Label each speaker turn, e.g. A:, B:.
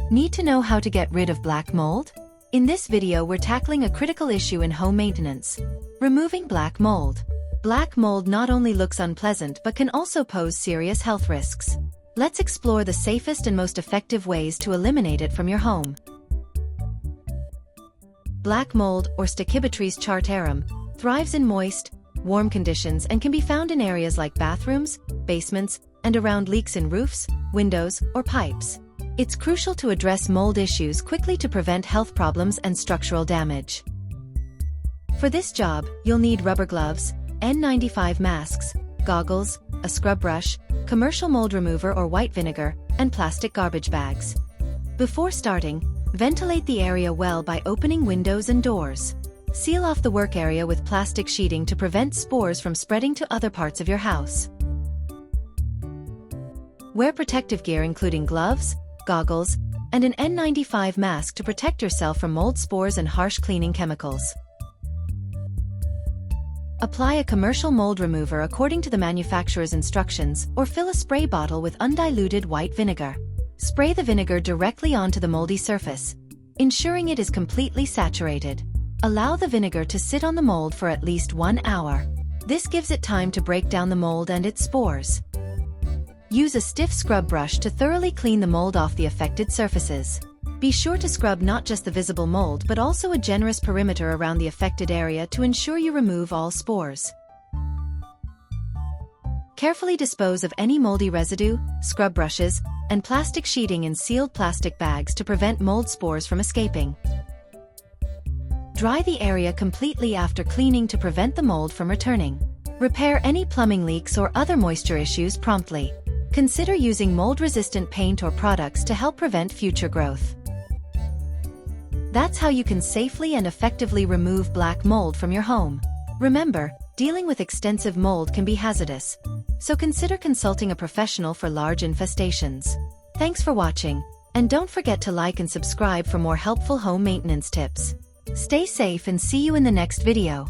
A: Need to know how to get rid of black mold? In this video we're tackling a critical issue in home maintenance: removing black mold. Black mold not only looks unpleasant but can also pose serious health risks. Let's explore the safest and most effective ways to eliminate it from your home. Black mold, or Stachybotrys chartarum, thrives in moist, warm conditions and can be found in areas like bathrooms, basements, and around leaks in roofs, windows, or pipes. It's crucial to address mold issues quickly to prevent health problems and structural damage. For this job, you'll need rubber gloves, N95 masks, goggles, a scrub brush, commercial mold remover or white vinegar, and plastic garbage bags. Before starting, ventilate the area well by opening windows and doors. Seal off the work area with plastic sheeting to prevent spores from spreading to other parts of your house. Wear protective gear including gloves, goggles, and an N95 mask to protect yourself from mold spores and harsh cleaning chemicals. Apply a commercial mold remover according to the manufacturer's instructions, or fill a spray bottle with undiluted white vinegar. Spray the vinegar directly onto the moldy surface, ensuring it is completely saturated. Allow the vinegar to sit on the mold for at least 1 hour. This gives it time to break down the mold and its spores. Use a stiff scrub brush to thoroughly clean the mold off the affected surfaces. Be sure to scrub not just the visible mold but also a generous perimeter around the affected area to ensure you remove all spores. Carefully dispose of any moldy residue, scrub brushes, and plastic sheeting in sealed plastic bags to prevent mold spores from escaping. Dry the area completely after cleaning to prevent the mold from returning. Repair any plumbing leaks or other moisture issues promptly. Consider using mold-resistant paint or products to help prevent future growth. That's how you can safely and effectively remove black mold from your home. Remember, dealing with extensive mold can be hazardous, so consider consulting a professional for large infestations. Thanks for watching, and don't forget to like and subscribe for more helpful home maintenance tips. Stay safe and see you in the next video.